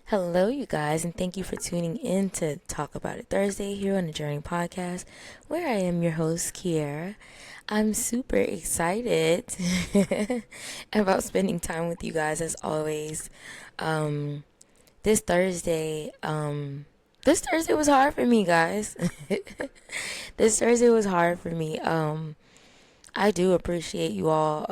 Hello, you guys, and thank you for tuning in to Talk About It Thursday here on the Journey Podcast, where I am your host, Kiera. I'm super excited about spending time with you guys as always. Um, this Thursday, this Thursday was hard for me, guys. This Thursday was hard for me. I do appreciate you all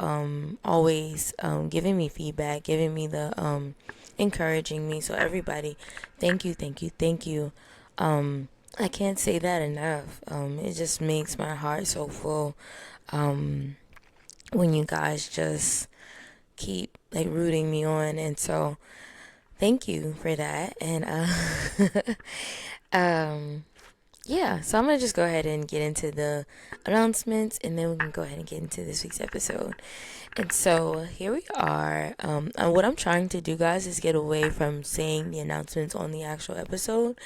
always giving me feedback, giving me the encouraging me. So everybody, thank you, thank you, thank you. I can't say that enough. It just makes my heart so full when you guys just keep like rooting me on, and so thank you for that. And um, yeah, so I'm gonna just go ahead and get into the announcements, and then we can go ahead and get into this week's episode. And so here we are. What I'm trying to do, guys, is get away from saying the announcements on the actual episode,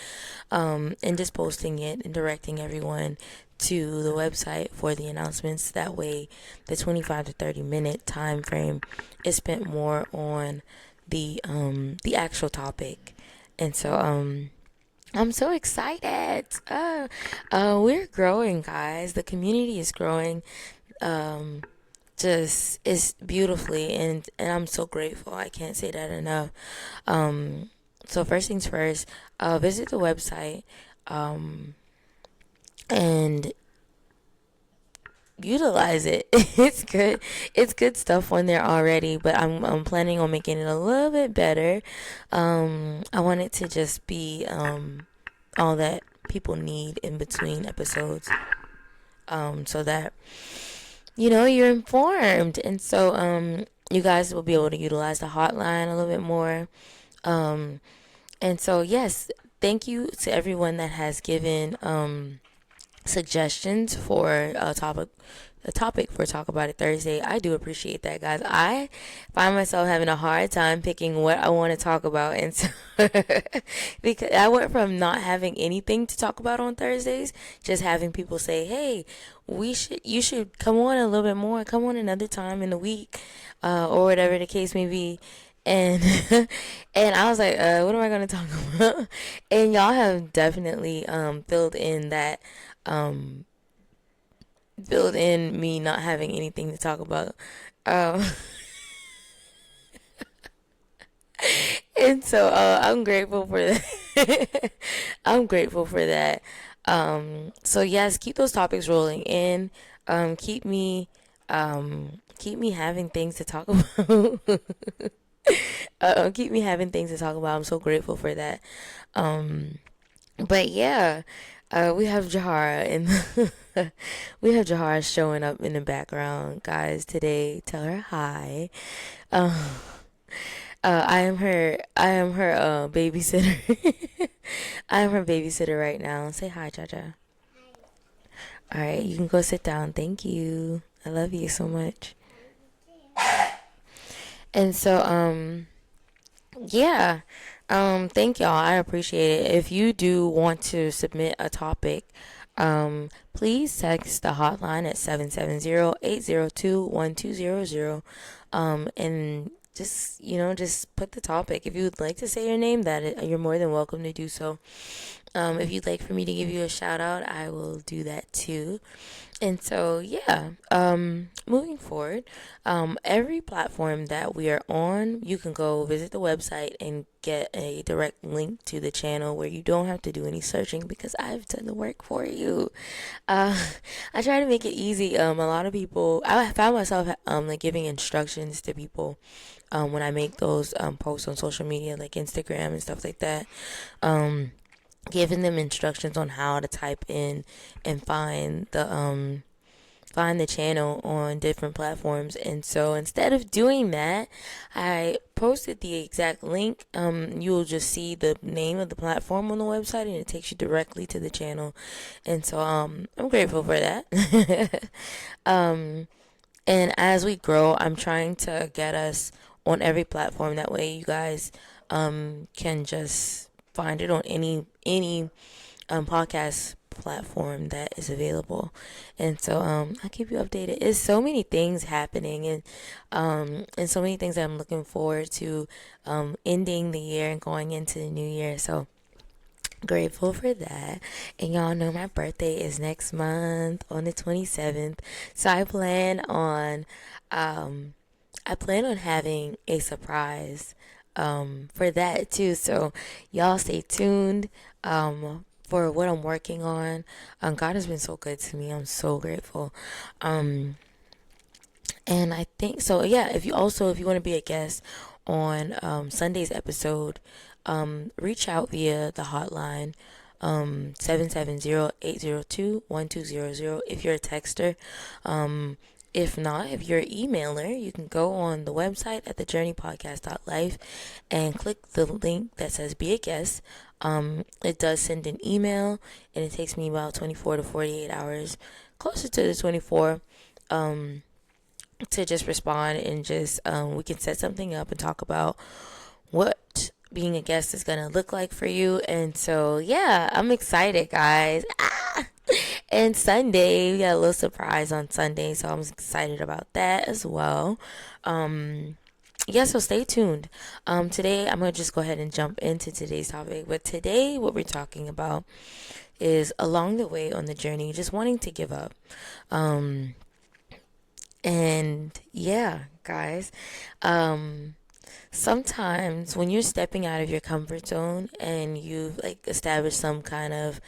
and just posting it and directing everyone to the website for the announcements. That way, the 25 to 30 minute time frame is spent more on the actual topic. And so I'm so excited. We're growing, guys. The community is growing. Um, just is beautifully, and I'm so grateful. I can't say that enough. So first things first, visit the website, and utilize it. It's good. It's good stuff on there already, but I'm planning on making it a little bit better. I want it to just be all that people need in between episodes, so that you're informed. And so you guys will be able to utilize the hotline a little bit more. Um, and so yes, thank you to everyone that has given suggestions for a topic for Talk About It Thursday. I do appreciate that, guys. I find myself having a hard time picking what I want to talk about, and so because I went from not having anything to talk about on Thursdays, just having people say, "Hey, you should come on a little bit more, come on another time in the week, or whatever the case may be." And and I was like, what am I gonna talk about? And y'all have definitely filled in that um build in me not having anything to talk about. Um, and so I'm grateful for that. I'm grateful for that. So yes, keep those topics rolling in. Keep me having things to talk about. Keep me having things to talk about. I'm so grateful for that. Um, but yeah, we have Jahara and we have Jahara showing up in the background, guys. Today, tell her hi. Uh, I am her babysitter. I am her babysitter right now. Say hi, Jaja. All right, you can go sit down. Thank you. I love you so much. And so, yeah. Thank y'all. I appreciate it. If you do want to submit a topic, please text the hotline at 770-802-1200. And just put the topic. If you would like to say your name, you're more than welcome to do so. If you'd like for me to give you a shout out, I will do that too. And so, yeah, moving forward, every platform that we are on, you can go visit the website and get a direct link to the channel where you don't have to do any searching because I've done the work for you. Uh, I try to make it easy. A lot of people, I found myself like giving instructions to people when I make those posts on social media like Instagram and stuff like that. Um, Giving them instructions on how to type in and find the channel on different platforms. And so instead of doing that, I posted the exact link. You'll just see the name of the platform on the website, and it takes you directly to the channel. And so I'm grateful for that. um, and as we grow, I'm trying to get us on every platform. That way, you guys can just find it on any podcast platform that is available. And so I'll keep you updated. It's so many things happening, and so many things that I'm looking forward to ending the year and going into the new year. So grateful for that. And y'all know my birthday is next month on the 27th. So I plan on having a surprise for that too. So y'all stay tuned for what I'm working on. God has been so good to me. I'm so grateful. And I think so. Yeah. If you want to be a guest on Sunday's episode, reach out via the hotline 770-802-1200 if you're a texter. If not, if you're an emailer, you can go on the website at thejourneypodcast.life and click the link that says be a guest. It does send an email, and it takes me about 24 to 48 hours, closer to the 24, to just respond, and just we can set something up and talk about what being a guest is gonna look like for you. And so yeah, I'm excited, guys. And Sunday, we got a little surprise on Sunday, so I'm excited about that as well. Yeah, so stay tuned. Today I'm gonna just go ahead and jump into today's topic. But today, what we're talking about is along the way on the journey, just wanting to give up. And yeah, guys, sometimes when you're stepping out of your comfort zone and you've like established some kind of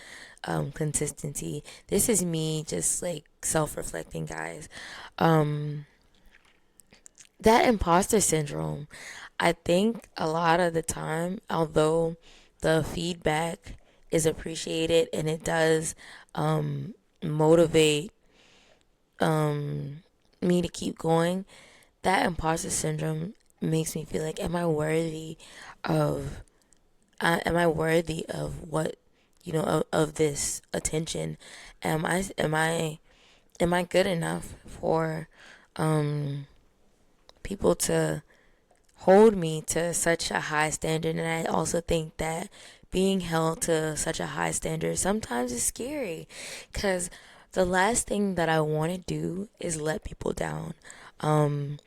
consistency, this is me just like self-reflecting, guys. That imposter syndrome, I think a lot of the time, although the feedback is appreciated and it does motivate me to keep going, that imposter syndrome makes me feel like, am I worthy of what, of this attention? Am I good enough for people to hold me to such a high standard? And I also think that being held to such a high standard sometimes is scary, because the last thing that I want to do is let people down. And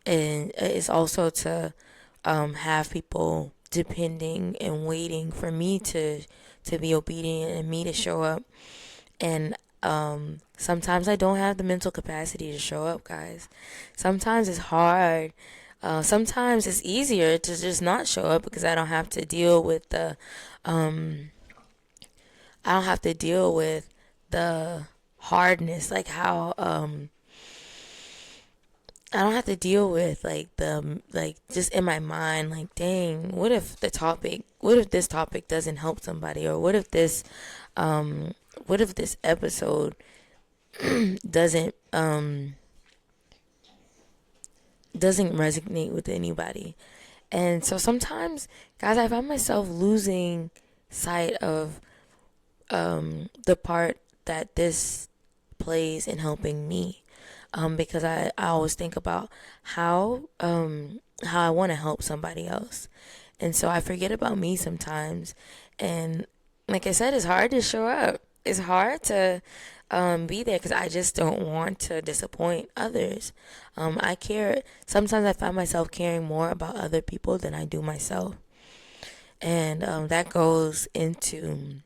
it's also to have people depending and waiting for me to be obedient and me to show up. And sometimes I don't have the mental capacity to show up, guys. Sometimes it's hard. Sometimes it's easier to just not show up because I don't have to deal with the hardness, like how I don't have to deal with just in my mind, like, dang, what if this topic doesn't help somebody, or what if this episode doesn't resonate with anybody. And so sometimes, guys, I find myself losing sight of the part that this plays in helping me, because I always think about how I want to help somebody else, and so I forget about me sometimes. And like I said, it's hard to show up. It's hard to be there because I just don't want to disappoint others. I care. Sometimes I find myself caring more about other people than I do myself, and that goes into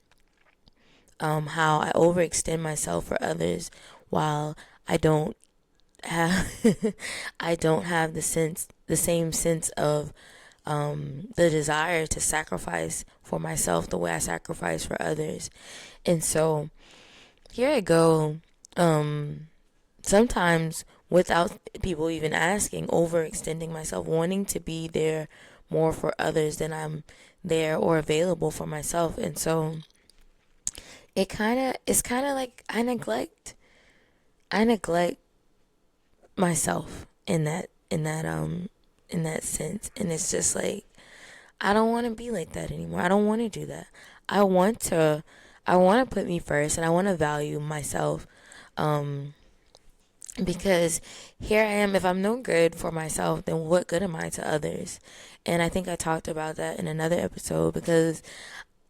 how I overextend myself for others, while I don't have the same sense of the desire to sacrifice for myself the way I sacrifice for others. And so here I go, sometimes without people even asking, overextending myself, wanting to be there more for others than I'm there or available for myself. And so it's kind of like I neglect myself in that sense. And it's just like, I don't want to be like that anymore. I don't want to do that. I want to put me first, and I want to value myself, because here I am. If I'm no good for myself, then what good am I to others? And I think I talked about that in another episode, because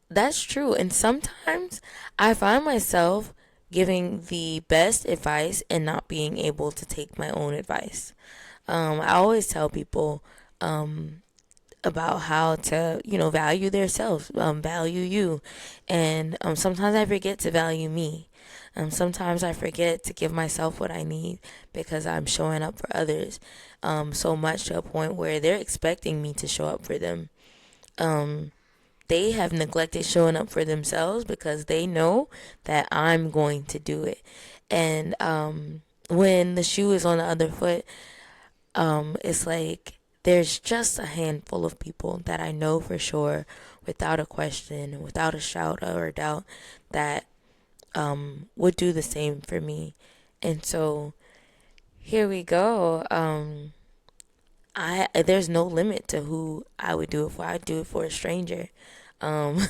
that's true. And sometimes I find myself giving the best advice and not being able to take my own advice. I always tell people about how to, value themselves, value you. And sometimes I forget to value me. Sometimes I forget to give myself what I need because I'm showing up for others so much to a point where they're expecting me to show up for them. They have neglected showing up for themselves because they know that I'm going to do it. And when the shoe is on the other foot, it's like there's just a handful of people that I know for sure, without a question, without a shout or a doubt, that would do the same for me. And so here we go. I There's no limit to who I would do it for. I'd do it for a stranger. Um,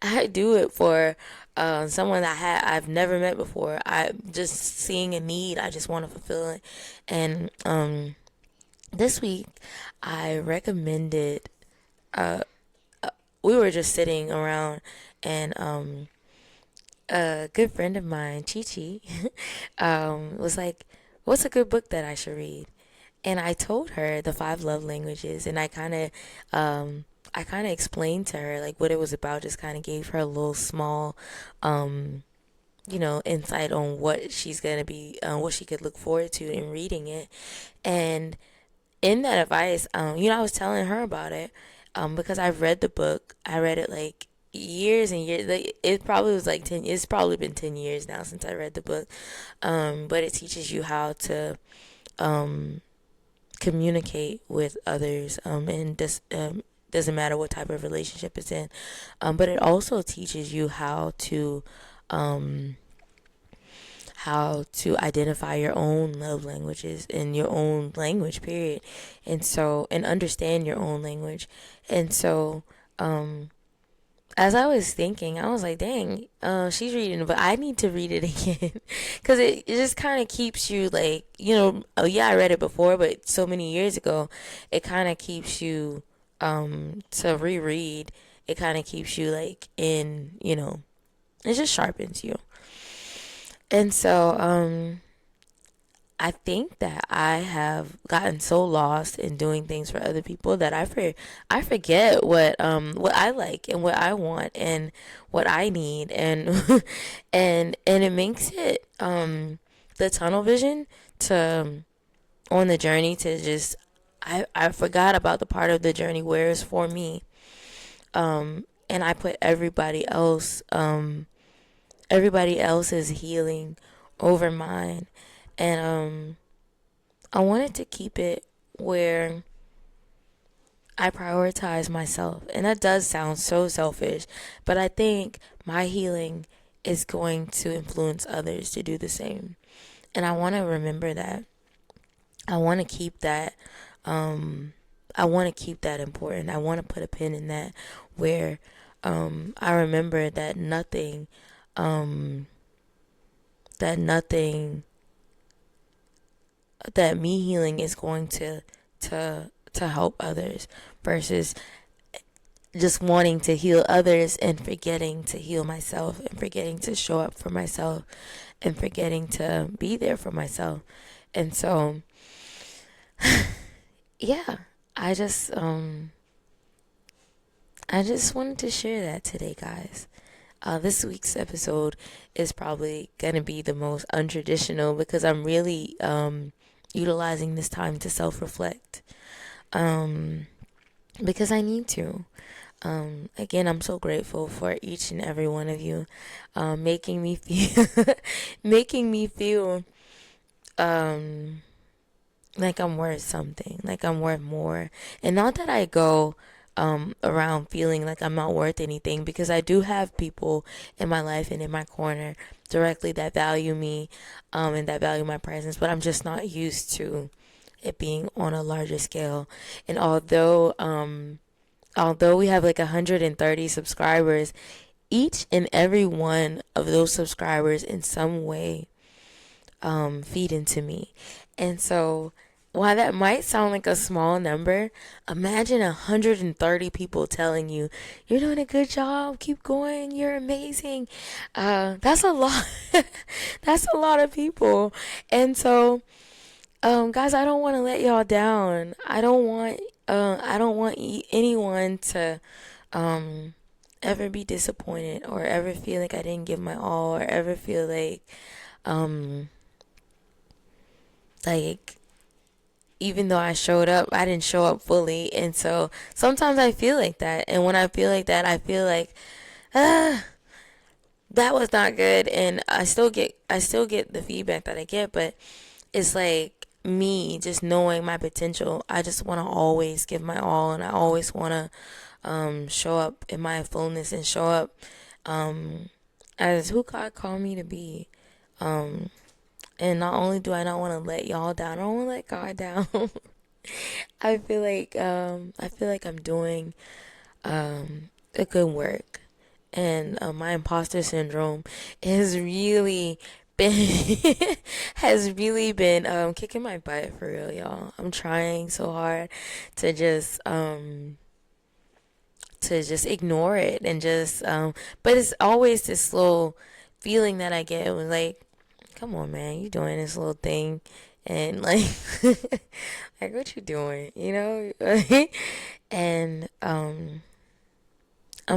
I do it for someone that I've never met before. I just seeing a need, I just want to fulfill it. And this week, I recommended. Uh, we were just sitting around, and a good friend of mine, Chi Chi, was like, "What's a good book that I should read?" And I told her the five love languages, and I kind of explained to her like what it was about. Just kind of gave her a little small, um, insight on what she's gonna be, what she could look forward to in reading it. And in that advice, I was telling her about it, because I've read the book. I read it like years and years. Like, it probably was like 10. It's probably been 10 years now since I read the book. But it teaches you how to um, communicate with others, and doesn't matter what type of relationship it's in. But it also teaches you um, how to identify your own love languages and your own language, period. And understand your own language. And so, as I was thinking, I was like, dang, she's reading it, but I need to read it again. Because it just kind of keeps you like, oh yeah, I read it before, but so many years ago, it kind of keeps you, to reread. It kind of keeps you like it just sharpens you. And so, I think that I have gotten so lost in doing things for other people that I forget what I like and what I want and what I need, and and it makes it the tunnel vision to on the journey to just I forgot about the part of the journey where it's for me, and I put everybody else's healing over mine. And I wanted to keep it where I prioritize myself. And that does sound so selfish, but I think my healing is going to influence others to do the same. And I want to remember that. I want to keep that I want to keep that important. I want to put a pin in that where I remember that um nothing that me healing is going to help others, versus just wanting to heal others and forgetting to heal myself, and forgetting to show up for myself, and forgetting to be there for myself. And so, yeah, I just I just wanted to share that today, guys. This week's episode is probably gonna be the most untraditional because I'm really utilizing this time to self-reflect, um, because I need to. Again, I'm so grateful for each and every one of you, making me feel, making me feel um, like I'm worth something, like I'm worth more. And not that I go around feeling like I'm not worth anything, because I do have people in my life and in my corner directly that value me, and that value my presence, but I'm just not used to it being on a larger scale. And although we have like 130 subscribers, each and every one of those subscribers in some way feed into me. And so while that might sound like a small number, imagine 130 people telling you, "You're doing a good job. Keep going. You're amazing." That's a lot. That's a lot of people. And so, guys, I don't want to let y'all down. I don't want anyone to, um, ever be disappointed or ever feel like I didn't give my all or ever feel um, like even though I showed up, I didn't show up fully. And so sometimes I feel like that. And when I feel like that, I feel like, ah, that was not good. And I still get the feedback that I get, but it's like me just knowing my potential. I just want to always give my all, and I always want to show up in my fullness and show up um, as who God called me to be. Um, and not only do I not want to let y'all down, I don't want to let God down. I feel like I'm doing a good work, and my imposter syndrome has really been has really been kicking my butt for real, y'all. I'm trying so hard to just ignore it and just but it's always this little feeling that I get with like, come on, man, you doing this little thing, and like, like what you doing, you know? And I'm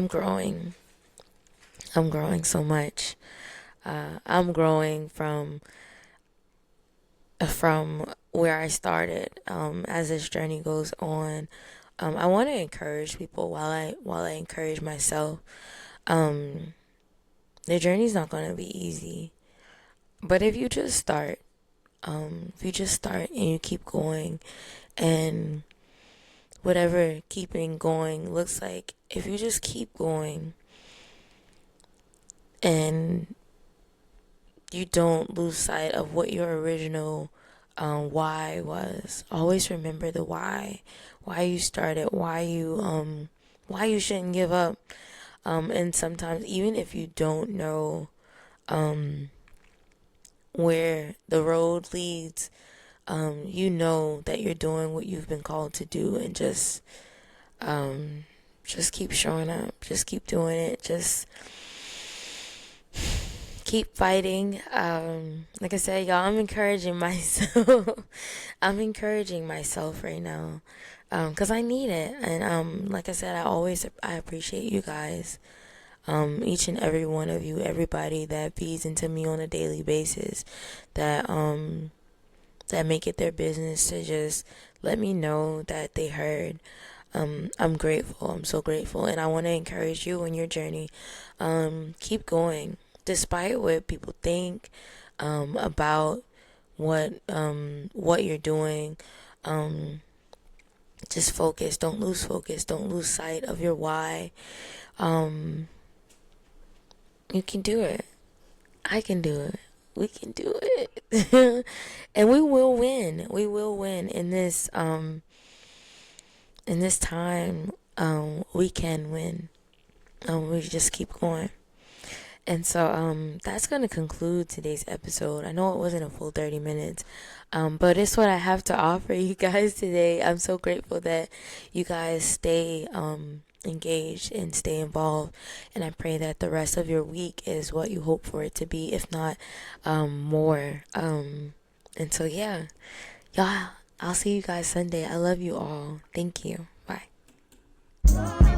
growing. I'm growing so much. I'm growing from where I started. As this journey goes on, I want to encourage people while I encourage myself. Um, the journey's not going to be easy, but if you just start and you keep going, and whatever keeping going looks like, if you just keep going and you don't lose sight of what your original why was. Always remember the why you started, why you shouldn't give up. And sometimes even if you don't know um, where the road leads, you know that you're doing what you've been called to do, and just keep showing up, just keep doing it, just keep fighting. Like I said, y'all, I'm encouraging myself. I'm encouraging myself right now, because I need it. And like I said, I appreciate you guys, each and every one of you, everybody that feeds into me on a daily basis, that that make it their business to just let me know that they heard. I'm grateful. I'm so grateful, and I want to encourage you on your journey. Keep going, despite what people think about what you're doing. Um, just focus. Don't lose focus. Don't lose sight of your why. Um, you can do it. I can do it. We can do it, and we will win. We will win in this time. We can win. We just keep going. And so that's going to conclude today's episode. I know it wasn't a full 30 minutes, but it's what I have to offer you guys today. I'm so grateful that you guys stay engaged and stay involved. And I pray that the rest of your week is what you hope for it to be, if not more. And so, yeah, y'all, I'll see you guys Sunday. I love you all. Thank you. Bye.